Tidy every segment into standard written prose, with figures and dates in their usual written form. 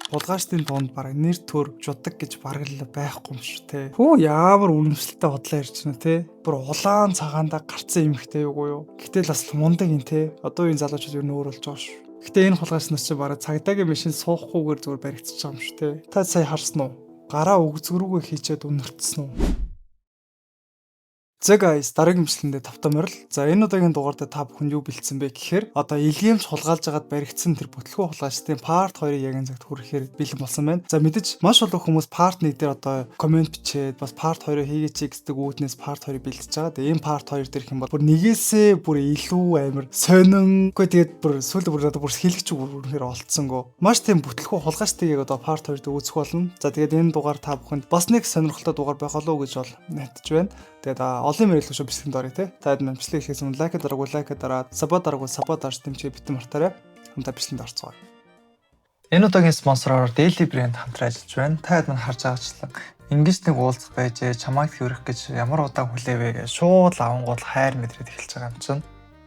Хулгайчдын дунд бараг нэр төр жудаг гэж бараг л байхгүй юм шүү те. Хөө ямар үнэмшилтэй бодлоо ярьж байна те. Бүр улаан цагаандаа гарцсан эмхтэй юу юу. Гэтэл бас мундаг юм те. Одоо энэ залуучууд юу нөр болж байгаа шүү. Гэтэ энэ хулгайч нас чи бараг цагдаагийн машин суухгүйгээр зүгээр баригдчихж байгаа юм шүү те. Та сая харсан уу? Гараа өгзгөрүүгээ хийчээд үнэртсэн үү? За guys, дараагийн бичлэгэндээ тавтамарл. За энэ удаагийн дугаард та бүхэнд юу бэлдсэн бэ гэхээр одоо илгээмж хулгайлж байгаад баригдсан тэр бүтлгүй хулгайчдын part 2-ыг яг энэ цагт хүрэхээр бэлэн болсон байна. За мэдээж маш олон хүмүүс part 1 дээр одоо комент бичээд бас part 2-ыг хийгээч гэдэг үүднээс part 2-ыг бэлдэж байгаа. Тэгээ энэ part 2 дээр хэм бол бүр нэгээсээ бүр илүү амар сонингүй тэгээд бүр сүүл бүр одоо бүр хэлгч үнэхээр олцсонгоо. Маш тийм бүтлгүй хулгайчдыг одоо part 2 дээр үзэх болно. За тэгээд энэ дугаар та бүхэнд бас нэг сонирхолтой дугаар байх болов уу гэж бол найдаж байна. Тэгээд олон мэрэл шүү бичлэгэнд орё те. Та хэд бичлэг хийхээс өмнө лайк дараагүй сабо дарж дэмжиж битэн мартаарай. Хамтаа бичлэгэнд орцгоё. Энэ удаагийн спонсороор Daily Brand хамтран ажиллаж байна. Та хэд харж байгаачлан ингэж нэг уулзах байж чамайг хөрөх гэж ямар удаан хүлээвэ гэж шууд авангуул хайр мэдрээд эхэлж байгаа юм чинь.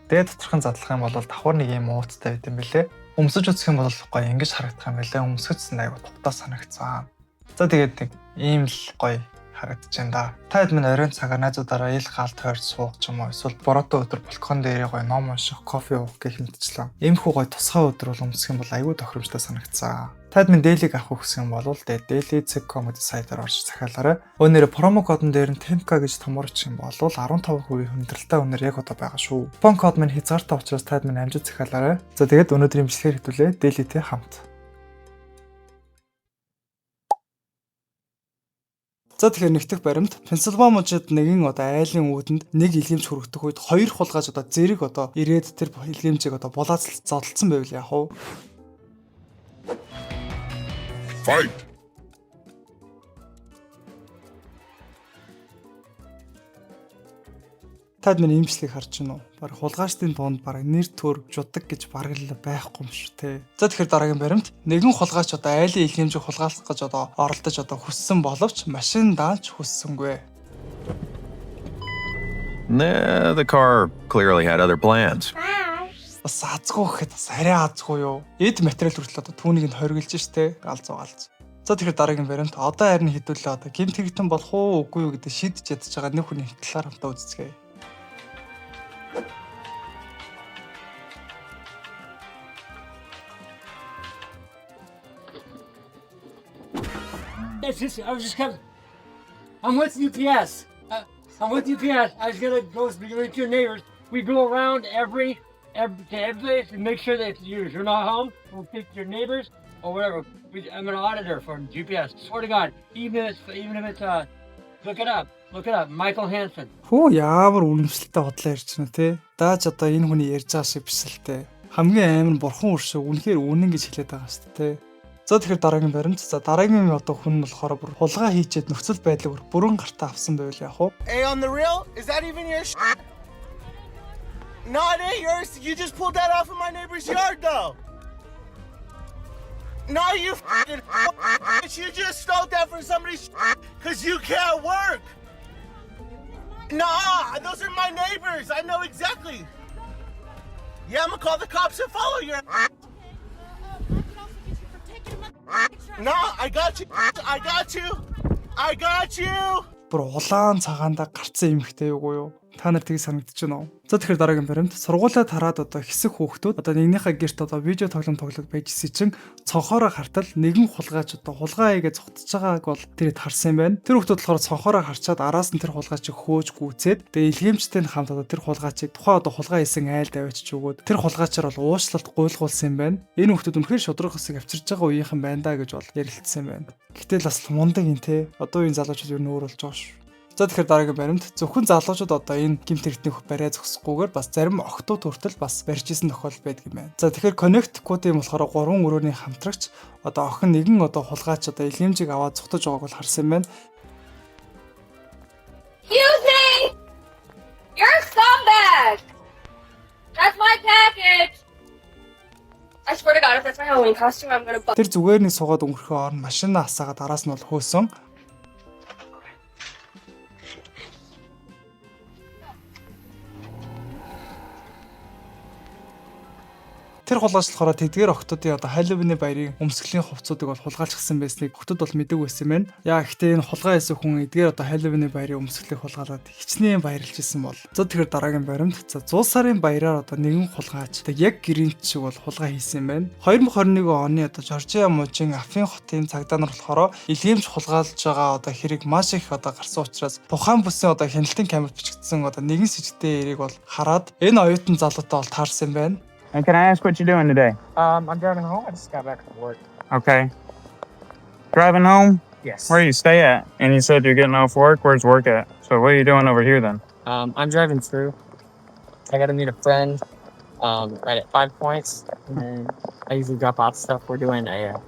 Тэгээд тодорхой задлах юм бол давхар нэг юм ууцтай байт юм бэлээ. Өмсөж үзэх юм бол гоё ингэж харагдах юм бэлээ. Өмсгөцсөн аягүй тутаа санагцсан. За тэгээд нэг ийм л гоё харагдаж байна да. Та хэд минь оройн цагаар найзуудаараа ил гаалт хойрч суух ч юм уу эсвэл бороотой өдөр балкон дээр гоё ном унших, кофе уух гэх мэтчлэн. Иймэрхүү гоё тусгай өдөр бол өмсөх юм бол аягүй тохиромжтой санагдсан. Та хэд минь Daily-г авах гэсэн юм бол Daily.com гэдэг сайтаар орж захиалаарай. Өнөөдөр промо кодон дээр нь TEMPKA гэж томорч юм бол 15% хүндрэлтэй өнөр яг одоо байгаа шүү. Купон код минь хязгаартай учраас та хэд минь амжиж захиалаарай. За тэгээд өнөөдрийн бичлэгээр хэвлээ Daily-тэй хамт. За тэгэхээр нэгдэх баримт Пенсильвани мужид нэгэн одоо айлын үүдэнд нэг илгээмж хүргэх үед хоёр хулгайч одоо зэрэг одоо ирээд тэр илгээмжийг одоо булаацал зодтолсон байвал яах вэ? Fight. Тад минь имжлэгийг харж байна уу? Бараг хулгайчдын дунд бараг нэр төр жудаг гэж бараг л байхгүй юм шүү те. За тэгэхээр дараагийн баримт нэгэн хулгайч одоо айлын илгээмжийг хулгайлах гэж одоо оролдож одоо хүссэн боловч машин дааж хүссэнгүй. Nah, the car clearly had other plans. Бас азгүй гэхэд бас арай азгүй юу? Эд материал хүртэл одоо түүнийг нь хоригилж штэ галзуугаалж. За тэгэхээр дараагийн баримт одоо харин хэдүүлээ одоо гэмт хэрэгтэн болох уу үгүй юу гэдэг шийдэж ядж байгаа нэг хүний талаар хамтаа үзцгээе. I'm with UPS. I'm with UPS. I was gonna go with your neighbors. We go around every place and make sure that you're not home. We'll pick your neighbors or whatever. I'm an auditor for UPS. Swear to God, even if it's look it up. Michael Hansen. Хөө ямар үнэмшилтэй бодлоо ярьж байна те. Дааж одоо энэ хүний ярьж байгаа шиг биш л те. Хамгийн амар бурхан үршээ үнэхээр үнэн гэж хэлээд байгаа шүү дээ те. За тэгэхээр дараагийн баримт. За дараагийн одоо хүн нь болохоор бүр хулгай хийчихэд нөхцөл байдлыг бүрэн гартаа авсан байвал яах вэ? Hey, on the real? Is that even your shit? No, it ain't yours. You just pulled that off of my neighbor's yard though. No, you fucking you just stole that from somebody's because you can't work. Nah, those are my neighbors. I know exactly. Yeah, I'm gonna call the cops and follow your. No, I got you. I got you. Бүр улаан цагаандаа гарцсан эмхтэй юу юу? Та нар тийг санагдаж байна уу? За тэгэхээр дараагийн баримт сургуулаа тараад одоо хэсэг хүүхдүүд одоо нэгнийхээ гэрт одоо видео тоглоом байжсэн чинь цонхоороо хартал нэгэн хулгайч одоо хулгай хийгээ зогтож байгааг бол тэрэд харсан юм байна. Тэр хүүхдүүд болохоор цонхоороо харчаад араас нь тэр хулгайчийг хөөж гүйцээд тэгээ илгээмжтэй хамт одоо тэр хулгайчийг тухайн одоо хулгай хийсэн айлд авчиж өгөөд тэр хулгайчаар бол уучлалт гуйлгуулсан юм байна. Энэ хүүхдүүд үнэхээр шудраг хэсэг авчирж байгаа үеийнхэн байна да гэж бол ярилцсан юм байна. Гэтэл бас мундаг юм те. Одоо энэ залуучууд юу нөр болж байгаа шүү. За тэгэхээр дараагийн баримт зөвхөн залуучууд одоо энэ гэмт хэрэгтний барай зогсохгүйгээр бас зарим охтууд хүртэл бас барьж исэн тохиолдол байдаг юм байна. За тэгэхээр Connect Code-ийн болохоор 3 өрөөний хамтрагч одоо охин нэгэн одоо хулгайч одоо илгээмжийг аваад цогтож байгааг бол харсан юм байна. Excuse me! You're a scumbag! That's my package! I swear to God, if that's my Halloween costume, I'm gonna... Тэр зүгээр нэг суугаад өнгөрөхөө орн машинаа асаагаад араас нь бол хөөсөн. Тэр хулгайчлахаараа тэдгээр охтуудын одоо Halloween-ийн баярын өмсгөлийн хувцсуудыг бол хулгайлчихсан байсныг охтууд бол мэдээгүй байсан байна. Яа гэхдээ энэ хулгай хийсэн хүн эдгээр одоо Halloween-ийн баярын өмсгөлийг хулгайлаад хичнээн баярлж исэн бол. За тэгэхээр дараагийн баримт. За 100 сарын баяраар одоо нэгэн хулгайч одоо яг гэрийнч шиг бол хулгай хийсэн байна. 2021 оны одоо Жоржиа мужийн Афин хотын цагдаа нар болохоор илгээмж хулгайлж байгаа одоо хэрэг маш их одоо гарсан учраас тухайн бүсийн одоо хяналтын камерт бичигдсэн одоо нэгэн сэжигтэй эрийг бол хараад энэ оюутан залуутай бол таарсан байна. And can I ask what you're doing today? I'm driving home. I just got back from work. Okay. Driving home? Yes. Where do you stay at? And you said you're getting off work. Where's work at? So what are you doing over here then? I'm driving through. I got to meet a friend right at 5 Points. And then I usually drop off stuff. We're doing a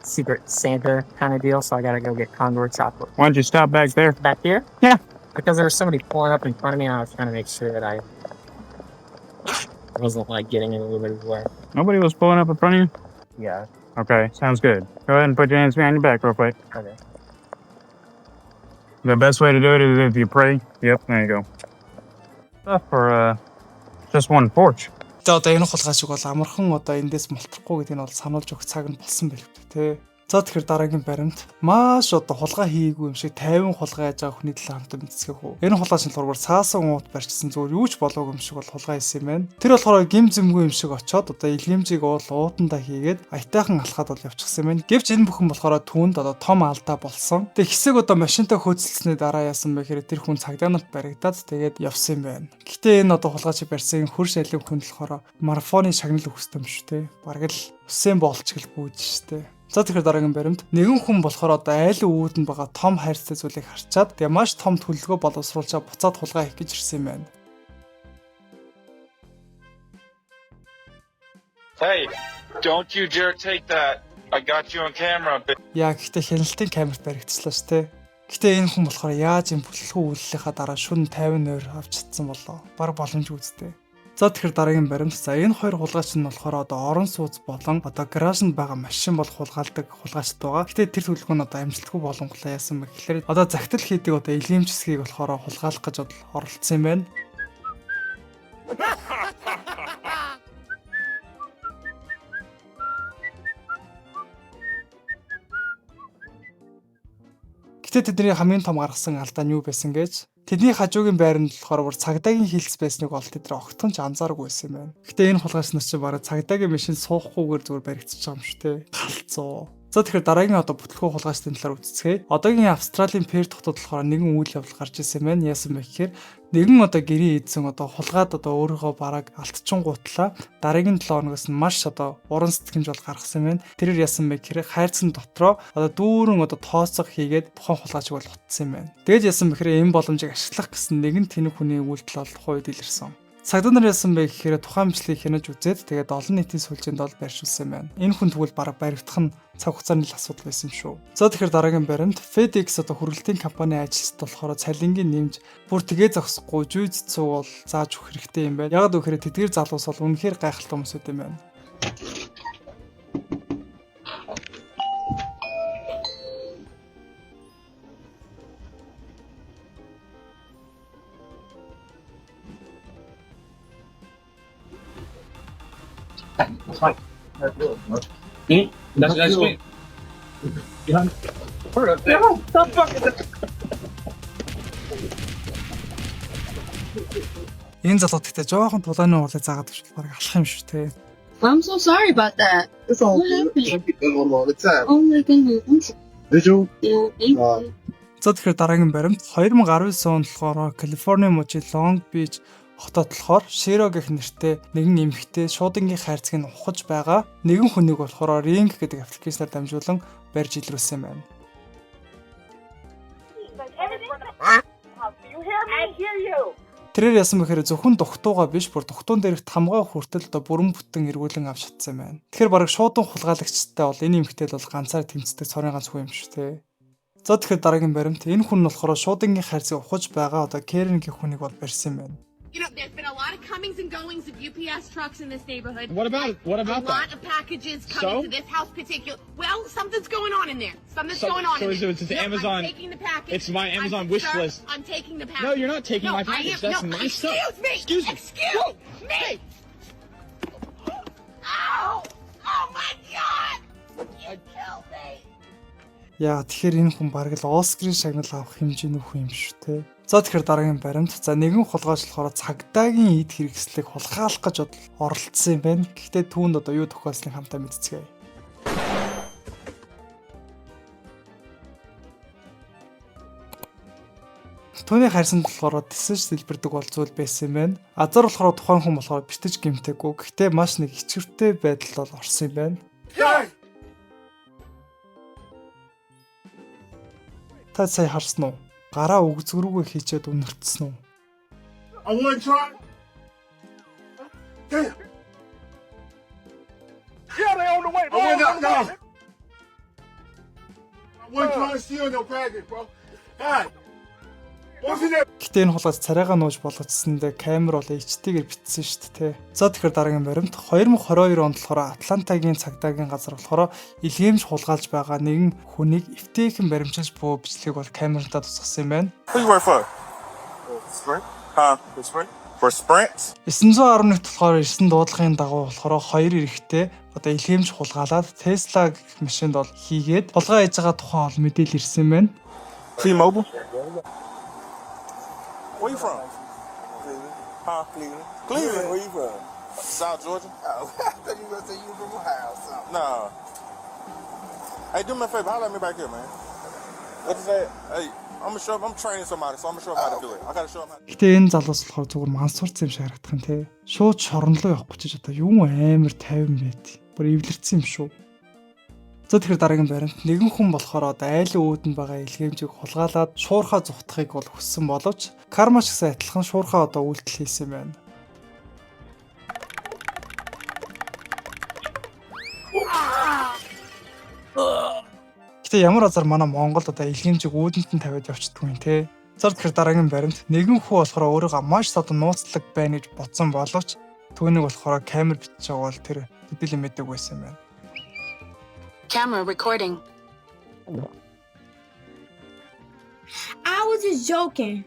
Secret Santa kind of deal. So I got to go get Condor chocolate. Why don't you stop back there? Back here? Yeah. Because there was somebody pulling up in front of me. And I was trying to make sure that I wasn't like getting in anybody's way. Nobody was pulling up in front of you? Yeah. Okay, sounds good. Go ahead and put your hands behind your back real quick. Okay. The best way to do it is if you pray. Yep, there you go. Stuff for just one porch. За одоо энэ хулгайчиг бол амархан одоо эндээс мултрахгүй гэдгийг нь бол сануулж өгөх цаг нь болсон байх тий. За тэгэхээр дараагийн баримт маш одоо хулгай хийгээгүй юм шиг 50 хулгай яаж байгаа хүний талаа хамтан мэдсгэх үү. Энэ хулгайч нь зургаар цаасан уут барьчихсан зүгээр юу ч болоогүй юм шиг бол хулгай хийсэн юм байна. Тэр болохоор гим зэмгүй юм шиг очоод одоо илгээмжийг уул уутандаа хийгээд аятайхан алхаад бол явчихсан юм байна. Гэвч энэ бүхэн болохоор түүнд одоо том алдаа болсон. Тэг хэсэг одоо машинтай хөөцөлсөний дараа яасан бэ гэхээр тэр хүн цагдаа нарт баригдаад тэгээд явсан юм байна. Гэхдээ энэ одоо хулгайч барьсан хөрш айлын хүн болохоор марафоны шагнал өгсөн юм шүү дээ. Бараг л Усэйн Болт ч гэл бүүж шүү дээ. За тэгэхээр дараагийн баримт нэгэн хүн болохоор одоо айл өвөдөнд байгаа том хайрцаг зүйлийг харчаад тэгээ маш том төлөлгөө боловсруулчаа буцаад хулгай хийх гэж ирсэн юм байна. Hey, don't you dare take that. I got you on camera. Яа гэхдээ хяналтын камерт баригдчихлаа шүү дээ. Гэхдээ энэ хүн болохоор яаж юм бүтлэхүү үйллийнхаа дараа шүн 50 нойр авч чадсан болоо. Бараг боломжгүй үстэй. За тэгэхээр дараагийн баримт. За энэ хоёр хулгайч нь болохоор одоо орон сууц болон одоо гаражинд байгаа машин бол хулгайлдаг хулгайчд байгаа. Гэтэ тэр төлөвлөгөө нь одоо амжилтгүй болонголоо яасан бэ гэхээр одоо захидал хийдэг одоо илгээмж хэсгийг болохоор хулгайлах гэж оролцсон юм байна. Гэтэ тэдний хамгийн том гаргасан алдаа нь юу байсан гэж тэдний хажуугийн байранд болохоор бүр цагдаагийн хилс байсныг ол тэд огтхон ч анзааргүй байсан юм байна. Гэтэ энэ хулгайч нар чи бараг цагдаагийн машин суухгүйгээр зүгээр баригдчихж байгаа юм шүү те. Галцуу. За тэгэхээр дараагийн одоо бүтлэхүү хулгайчдын талаар үзцгээе. Одоогийн Австралийн Перт хотод болохоор нэгэн үйл явдал гарч ирсэн байна. Яасан бэ гэхээр нэгэн одоо гэрээ эзэн одоо хулгайд одоо өөрийгөө бараг алдчихгуутлаа. Дараагийн 7 хоногоос нь маш одоо уран сэтгэмж бол гаргасан байна. Тэрээр яасан бэ гэхээр хайрцан дотроо одоо дүүрэн одоо тооцоо хийгээд тухайн хулгайчиг бол утсан юм байна. Тэгэж яасан бэ гэхээр энэ боломжийг ашиглах гэсэн нэгэн тэнэг хүний үйлдэл бол тухайн үед илэрсэн. Цагдаа нар яасан бэ гэхээр тухайн бичлэгийг хянаж үзээд тэгээд олон нийтийн сүлжээнд бол байршуулсан байна. Энэ хүн тэгвэл бараг баригдах нь цаг хугацааны л асуудал байсан юм шүү. За тэгэхээр дараагийн баримт FedEx одоо хүргэлтийн компани ажилчид болохоор цалингийн нэмж бүр тгээ зогсохгүй жүйц цуу бол зааж өгөх хэрэгтэй юм байна. Ягаад гэвэл тэдгээр залуус бол үнэхээр гайхалтай хүмүүс үт юм байна. That's me. Энэ залууд гэхдээ жоохон тулааны уулыг заагаад гэж бараг алах юм шүү те. I'm so sorry about that. It's all What happened? all the time. Oh my goodness. Did you? Yeah, thank you. За тэгэхээр дараагийн баримт 2019 онд болохоор Калифорни мужийн Лонг Бич хотод болохоор Широ гэх нэртэй нэгэн эмэгтэй шуудангийн хайрцаг нь ухаж байгаа. Нэгэн хүнийг болохоор Ring гэдэг аппликейшнээр дамжуулан барьж илрүүлсэн байна. Тэрээр яасан бэхээр зөвхөн дугтуугаа биш бүр дугтуун дээрх тамгаа хүртэл одоо бүрэн бүтэн эргүүлэн авч чадсан байна. Тэгэхээр бараг шуудан хулгайлагчтай бол энэ эмэгтэй л бол ганцаар тэмцдэг цорын ганц хүн юм шүү дээ. За тэгэхээр дараагийн баримт энэ хүн нь болохоор шуудангийн хайрцаг ухаж байгаа одоо Karen гэх хүнийг бол барьсан байна. You know, there's been a lot of comings and goings of UPS trucks in this neighborhood. What about A that? lot of packages coming to this house particular. Well, something's going on in there. Something's going on in there. It's No, Amazon. I'm taking the package. It's my Amazon wish Sir, list. I'm taking the package. No, you're not taking No, my package. I am. That's No, my stuff. excuse me. Excuse me. Excuse me. Ow! No! Oh my god! You killed me! Яа тэгэхээр энэ хүн бараг л Оскарын шагнал авах хэмжээний хүн юм шүү те. За тэгэхээр дараагийн баримт. За нэгэн хулгайч болохоор цагдаагийн эд хэрэгслийг хулгайлах гэж оролцсон юм байна. Гэхдээ түүнд одоо юу тохиолсныг хамтаа мэдцгээе. Түүний харьсанд болохоор тисэж сэлбэрдэг бол зүйл байсан юм байна. Азар болохоор тухайн хүн болохоор битэж гимтээгүй. Гэхдээ маш нэг ичвэртэй байдалд бол орсон юм байна. Та сая харсан уу? Гараа өгзгөрүүгээ хийчээд үнэртсэн үү? I want to try. Damn. Yeah, they on the way. I want to I wasn't trying to steal no package, bro. God. What's in there? Гэтэ энэ хулгайч царайгаа нууж болгоцсондээ камер бол HT-гээр битсэн шүү дээ. За тэгэхээр дараагийн баримт 2022 онд болохоор Атлантагийн цагдаагийн газар болохоор илгээмж хулгайлж байгаа нэгэн хүнийг эвтэйхэн баримчилж буй бичлэгийг бол камертаа тусгасан юм байна. Who you work for? Sprint? Huh? Sprint? For Sprint? 911 болохоор 9 дуудлагын дагуу болохоор хоёр эрэгтэй одоо илгээмж хулгайлаад Tesla гэх машинд бол хийгээд хулгай хийж байгаа тухай ол мэдээлэл ирсэн юм байна. T-Mobile? Where you from? Cleveland. Huh? Cleveland. Cleveland? Where you from? South Georgia? Oh, I thought you were going to say you were from Ohio or something. Nah. Hey, do me a favor. Holler at me back here, man. What you say? Hey, I'm training somebody, so I'm going to show him how to do it. I got to show him how to do it. Гэтэ энэ залуус болохоор зүгээр мансуурсан юм шиг харагдах нь те. Шууд шорондоо явахгүй ч одоо юу амар 50 байт. Бүр эвлэрсэн юм шүү. За тэгэхээр дараагийн баримт нэгэн хүн болохоор одоо айлын үүдэнд байгаа илгээмжийг хулгайлаад шуурхаа зүхтахыг бол хүссэн боловч карма шигсээ адилхан шуурхаа одоо үйлдэл хийсэн юм байна. Гэтэ ямар азар манай Монголд одоо илгээмжийг үүдэнт нь тавиад явчихдаг юм те. За тэгэхээр дараагийн баримт нэгэн хүн болохоор өөрийгөө маш одоо нууцлаг байна гэж бодсон боловч түүнийг болохоор камер битж байгаа бол тэр хэдүүлэн мэддэг байсан юм байна. Camera recording. I was just joking.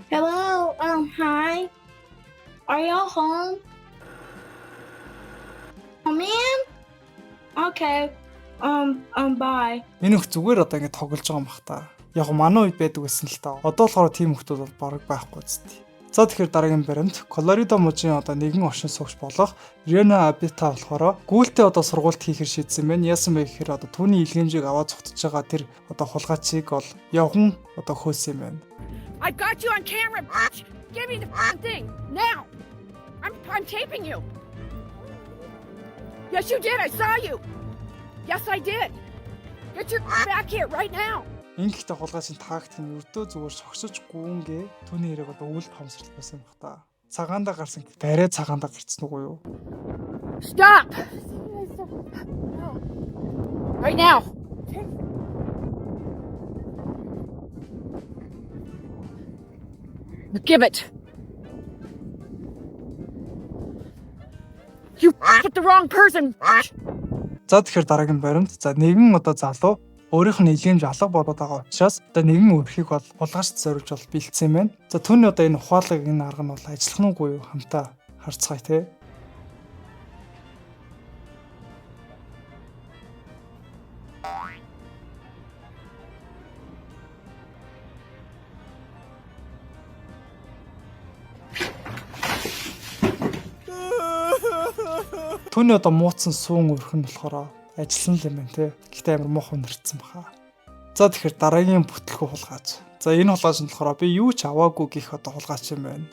Hello, hi. Are y'all home? Oh man? Okay. Bye. Энэ их зүгээр одоо ингэ тоглож байгаа юм бах та. Яг манай үед байдаг гэсэн л та. Одоо болохоор тийм хүмүүс бол бараг байхгүй зү. За тэгэхээр дараагийн баримт Колорадо мужийн одоо нэгэн оршин суугч болох Рена Абита болохоор гүйлтэй одоо сургуульд хийхэр шийдсэн байна. Яасан бэ гэхээр одоо түүний илгээмжийг аваад цогтж байгаа тэр одоо хулгайчийг бол явган одоо хөөсөн юм байна. I got you on camera, bitch! Give me the thing, now! I'm taping you! Yes, you did, I saw you! Yes, I did! Get your back here, right now! Ингэхдээ хулгайчийн тактик нь өртөө зүгээр шогсож гүнгээ түүний хэрэг одоо үл хамсрал байсан юм бах та. Цагаандаа гарсан барай цагаандаа гарцсан уу юу? Stop! Right now! Give it! You with the wrong person! За тэгэхээр дараагийн баримт за нэгэн одоо залуу өөрийнх нь илгээмж алга болоод байгаа учраас одоо нэгэн өрхийг бол хулгайч зориулж бол бэлдсэн юм байна. За түүний одоо энэ ухаалаг энэ арга нь бол ажиллах нь үгүй юу хамтаа харцгаая те. Түүний одоо мууцсан суун өрх нь болохоор ажилласан л юм байна те. Гэхдээ амар муухай нэрцсэн баха. За тэгэхээр дараагийн бүтлгүй хулгайч. За энэ хулгайч нь болохоор би юу ч аваагүй гэх одоо хулгайч юм байна.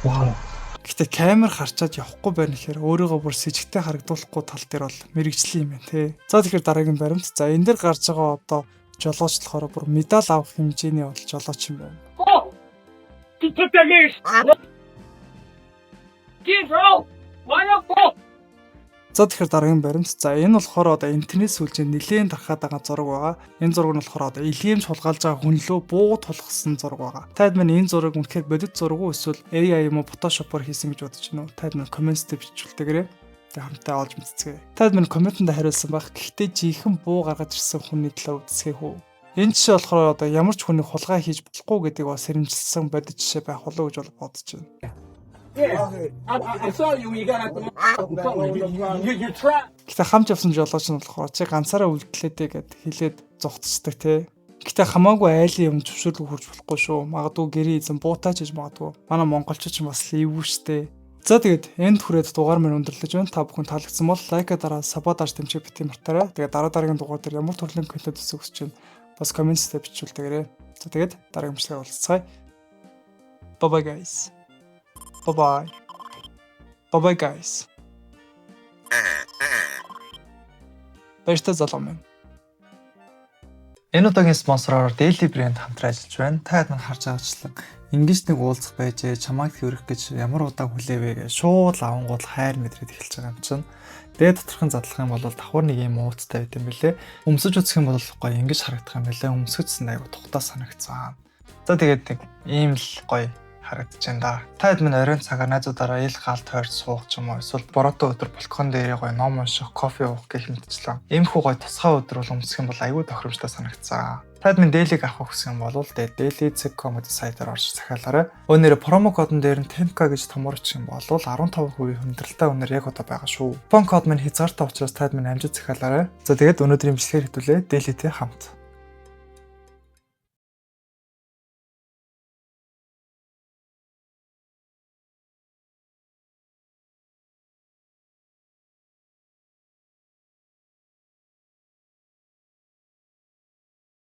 Вау. Гэтэ камер харчаад явахгүй байна гэхээр өөрийгөө бүр с ิจ гтэй харагдуулахгүй тал дээр бол мэрэгчлээ юм байна те. За тэгэхээр дараагийн баримт. За энэ дээр гарч байгаа одоо жолооч болохоор бүр медаль авах хэмжээний бол жолооч юм байна. За тэгэхээр дараагийн баримт. За энэ болохоор одоо интернет сүлжээнд нэлээд тархаад байгаа зураг байгаа. Энэ зураг нь болохоор одоо илгээмж хулгайлж байгаа хүн лөө буу тулгсан зураг байгаа. Та админ энэ зураг үнэхээр бодит зураг уу эсвэл AI юм уу Photoshop-оор хийсэн гэж бодож байна уу? Та админ комментд бичүүлтэйгээрэй. Тэг хамтаа олж мэдцгээе. Та админ комментэнд хариулсан байх. Гэхдээ жинхэнэ буу гаргаж ирсэн хүний талаар үзсгийх үү? Энэ жишээ болохоор одоо ямар ч хүний хулгай хийж болохгүй гэдгийг бас сэрэмжилсэн бодит жишээ байх болов гэж бодож байна. I saw you when you got out the you trapped. Гэтэ хамт явсан жолооч нь болохоор чи ганцаараа үлдлээдээ гэд хэлээд зогтцдаг те. Гэтэ хамаагүй айлын юм зөвшөөрлөг хүрч болохгүй шүү. Магадгүй гэрээ эзэн буутаач гэж магадгүй. Манай монголчууд ч бас ливүү штэ. За тэгээд энд хүрээд дугаар минь өндөрлөж байна. Та бүхэн таалагдсан бол лайка дараа сабодаж дэмжиж бити мартаарай. Тэгээд дараагийн дугаар дээр ямар төрлийн контент үзэх гэж байна. Бас комментсээр бичүүлтэйгээрэй. За тэгээд дараагийн бичлэгээр уулзцгаая. Bye bye guys. Bye bye. Bye bye guys. Баяртай залуу минь. Энэ удаагийн спонсороор Daily Brand хамтран ажиллаж байна. Та хэд мань харж байгаачлан ингэж нэг уулзах байжээ, чамайг хэврэх гэж ямар удаан хүлээвэ гэж шууд авангуул хайр мэдрээд эхэлж байгаа юм чинь. Дээд доторхон задлах юм бол давхар нэг юм ууцтай байт юм бэлээ. Өмсөж үзэх юм бол гоё ингэж харагдах юм бэлээ. Өмсгөцсөн айгу тухтаа санагцсан. За тэгээд нэг ийм л гоё харагдаж байна да. Та хэд минь оройн цагаар найзуудаараа ил гаал тойрч суух ч юм уу эсвэл бороотой өдөр балкон дээр гоё ном унших, кофе уух гэх мэтчлэн. Иймэрхүү гоё тусгай өдөр бол өмсөх юм бол айгүй тохиромжтой санагцсан. Та хэд минь Daily-г авах гэсэн юм бол daily.com гэдэг сайтаар орж захиалаарай. Өнөөдөр промо кодон дээр нь 10k гэж томорч юм бол 15% хүндрэлтэй өнөр яг одоо байгаа шүү. Купон код минь хязгаартай учраас та хэд минь амжиж захиалаарай. За тэгээд өнөөдрийн бичлэгээр хэвлээ Daily-тэй хамт.